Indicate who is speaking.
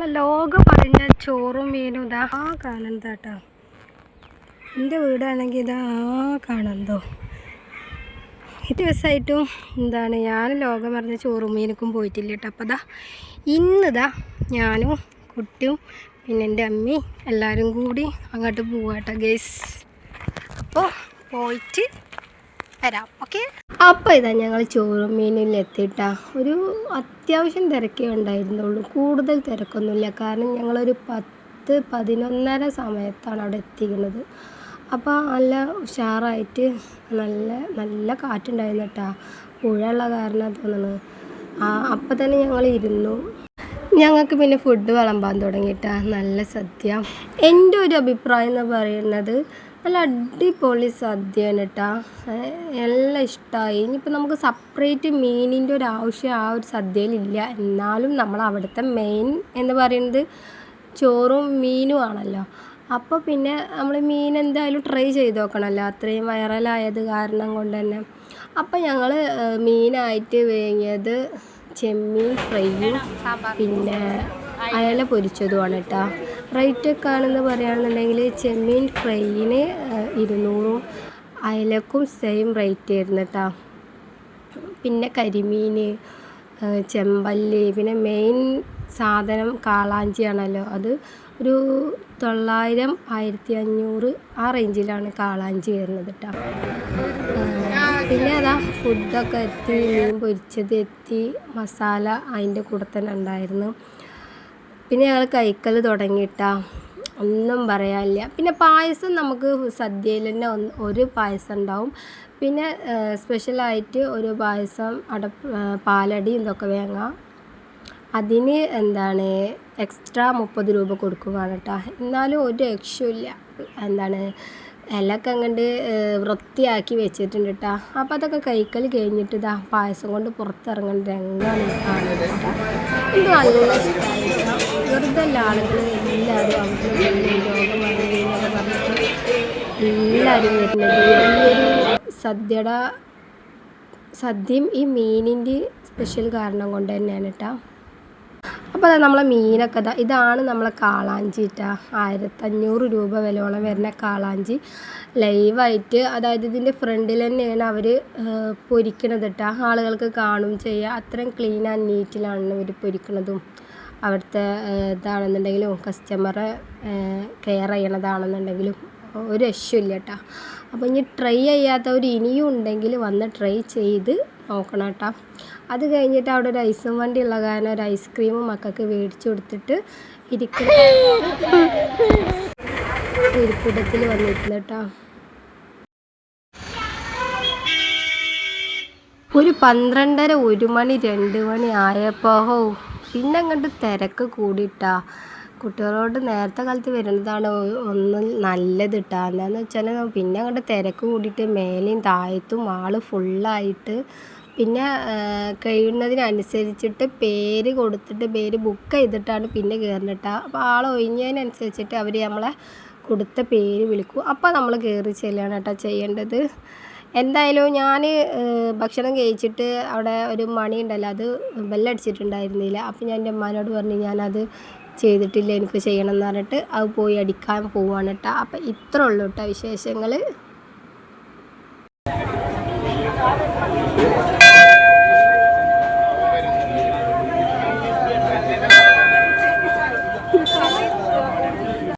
Speaker 1: നമ്മളെ ലോകം പറഞ്ഞ ചോറും മീനും ഇതാ കാണുന്നത് കേട്ടോ. എൻ്റെ വീടാണെങ്കിൽ ഇതാ കാണുന്നതോ. ഈ ദിവസമായിട്ടും ഞാൻ ലോകം പറഞ്ഞ ചോറും മീനക്കും പോയിട്ടില്ല കേട്ടോ. അപ്പോൾ ഇന്നിതാ ഞാനും കുട്ടിയും പിന്നെ എൻ്റെ അമ്മയും എല്ലാവരും കൂടി അങ്ങോട്ട് പോവാട്ടോ ഗൈസ്. അപ്പോൾ പോയിട്ട് വരാം, ഓക്കെ. അപ്പോൾ ഇതാ ഞങ്ങൾ ചോറും മീനിൽ എത്തിയിട്ടാ. ഒരു അത്യാവശ്യം തിരക്കേ ഉണ്ടായിരുന്നുള്ളൂ, കൂടുതൽ തിരക്കൊന്നുമില്ല. കാരണം ഞങ്ങളൊരു 10-11 സമയത്താണ് അവിടെ എത്തിക്കുന്നത്. അപ്പോൾ നല്ല ഉഷാറായിട്ട് നല്ല കാറ്റുണ്ടായിരുന്നു കേട്ടോ. പുഴയുള്ള കാരണം തോന്നുന്നു. അപ്പം തന്നെ ഞങ്ങൾ ഇരുന്നു. ഞങ്ങൾക്ക് പിന്നെ ഫുഡ് വിളമ്പാൻ തുടങ്ങിയിട്ടാ. നല്ല സദ്യ. എൻ്റെ ഒരു അഭിപ്രായം എന്ന് പറയുന്നത് നല്ല അടിപൊളി സദ്യയാണ് കേട്ടോ. എല്ലാം ഇഷ്ടമായി. ഇനിയിപ്പോൾ നമുക്ക് സെപ്പറേറ്റ് മീനിൻ്റെ ഒരു ആവശ്യം ആ ഒരു സദ്യയിലില്ല. എന്നാലും നമ്മൾ അവിടുത്തെ മെയിൻ എന്ന് പറയുന്നത് ചോറും മീനും ആണല്ലോ. അപ്പോൾ പിന്നെ നമ്മൾ മീൻ എന്തായാലും ട്രൈ ചെയ്ത് നോക്കണമല്ലോ, അത്രയും വൈറലായത് കാരണം കൊണ്ട് തന്നെ. അപ്പോൾ ഞങ്ങൾ മീനായിട്ട് വാങ്ങിയത് ചെമ്മീൻ ഫ്രൈയും പിന്നെ അയല പൊരിച്ചതുമാണ് കേട്ടോ. റേറ്റൊക്കെ ആണെന്ന് പറയുകയാണെന്നുണ്ടെങ്കിൽ ചെമ്മീൻ ഫ്രൈയിന് 200, അയലക്കും സെയിം റേറ്റ് ആയിരുന്നു കേട്ടോ. പിന്നെ കരിമീൻ, ചെമ്പല്ലി, പിന്നെ മെയിൻ സാധനം കാളാഞ്ചിയാണല്ലോ. അത് ഒരു 900, 1500 ആ റേഞ്ചിലാണ് കാളാഞ്ചി വരുന്നത് കേട്ടോ. പിന്നെ അതാ ഫുഡൊക്കെ എത്തി, മീൻ പൊരിച്ചത് എത്തി, മസാല അതിൻ്റെ കൂടെ തന്നെ ഉണ്ടായിരുന്നു. പിന്നെ ഞങ്ങൾ കഴിക്കൽ തുടങ്ങിയിട്ടാ. ഒന്നും പറയാനില്ല. പിന്നെ പായസം നമുക്ക് സദ്യയിൽ തന്നെ ഒരു പായസം ഉണ്ടാവും. പിന്നെ സ്പെഷ്യലായിട്ട് ഒരു പായസം പാലടി ഇതൊക്കെ വാങ്ങാം. അതിന് എക്സ്ട്രാ 30 രൂപ കൊടുക്കുകയാണ് കേട്ടോ. എന്നാലും ഒരു രക്ഷയില്ല. ഇലക്കെ അങ്ങോട്ട് വൃത്തിയാക്കി വെച്ചിട്ടുണ്ട് കേട്ടോ. അപ്പോൾ അതൊക്കെ കഴിക്കൽ കഴിഞ്ഞിട്ട് ഇതാ പായസം കൊണ്ട് പുറത്തിറങ്ങേണ്ട രംഗമാണ് കാണുന്നത് കേട്ടോ. ഇത് നല്ല ഇഷ്ടമായിട്ടോ. വെറുതെ അല്ല, ആളുകൾ എല്ലാവരും അവിടെ രോഗമൊക്കെ പറഞ്ഞിട്ട് എല്ലാവരും വരുന്നത് ഈ ഒരു സദ്യയും ഈ മീനിൻ്റെ സ്പെഷ്യൽ കാരണം കൊണ്ട് തന്നെയാണ് കേട്ടോ. അപ്പോൾ നമ്മളെ മീനൊക്കെ ഇതാണ് നമ്മളെ കാളാഞ്ചി കേട്ടോ. 1500 രൂപ വിലയോളം വരുന്ന കാളാഞ്ചി ലൈവായിട്ട്, അതായത് ഇതിൻ്റെ ഫ്രണ്ടിൽ തന്നെയാണ് അവർ പൊരിക്കണത് കേട്ടോ. ആളുകൾക്ക് കാണും ചെയ്യാം. അത്രയും ക്ലീൻ ആൻഡ് നീറ്റിലാണ് ഇവർ പൊരിക്കണതും. അവിടുത്തെ ഇതാണെന്നുണ്ടെങ്കിലും കസ്റ്റമറെ കെയർ ചെയ്യണതാണെന്നുണ്ടെങ്കിലും ഒരു രക്ഷയില്ല കേട്ടോ. അപ്പോൾ ഇനി ട്രൈ ചെയ്യാത്തവർ ഇനിയും ഉണ്ടെങ്കിൽ വന്ന് ട്രൈ ചെയ്ത് നോക്കണം കേട്ടോ. അത് കഴിഞ്ഞിട്ട് അവിടെ ഒരു ഐസും വണ്ടി ഉള്ള കാരണം ഒരു ഐസ്ക്രീമും മക്കൾക്ക് മേടിച്ചു കൊടുത്തിട്ട് ഇരിപ്പിടത്തിൽ വന്നിട്ടുണ്ട് കേട്ടോ. ഒരു 12:30, 1 മണി, 2 മണി ആയപ്പോൾ പിന്നെ അങ്ങോട്ട് തിരക്ക് കൂടിയിട്ടാ. കുട്ടികളോട് നേരത്തെ കാലത്ത് വരുന്നതാണ് ഒന്ന് നല്ലത് കേട്ടോ. എന്താണെന്ന് വെച്ചാൽ പിന്നെ അങ്ങോട്ട് തിരക്ക് കൂടിയിട്ട് മേലെയും താഴത്തും ആൾ ഫുള്ളായിട്ട്. പിന്നെ കഴിയുന്നതിനനുസരിച്ചിട്ട് പേര് കൊടുത്തിട്ട് പേര് ബുക്ക് ചെയ്തിട്ടാണ് പിന്നെ കയറുന്നത് കേട്ടോ. അപ്പോൾ ആൾ ഒഴിഞ്ഞതിനനുസരിച്ചിട്ട് അവർ നമ്മളെ കൊടുത്ത പേര് വിളിക്കും. അപ്പോൾ നമ്മൾ കയറി ചെല്ലുകയാണ് കേട്ടോ ചെയ്യേണ്ടത്. എന്തായാലും ഞാൻ ഭക്ഷണം കഴിച്ചിട്ട് അവിടെ ഒരു മണി ഉണ്ടല്ലോ, അത് ബെല്ലടിച്ചിട്ടുണ്ടായിരുന്നില്ല. അപ്പോൾ ഞാൻ എൻ്റെ അമ്മാനോട് പറഞ്ഞു ഞാനത് ചെയ്തിട്ടില്ല, എനിക്ക് ചെയ്യണം എന്ന് പറഞ്ഞിട്ട് അത് പോയി അടിക്കാൻ പോവാണ് കേട്ടോ. അപ്പോൾ ഇത്രേ ഉള്ളൂ കേട്ടോ വിശേഷങ്ങൾ.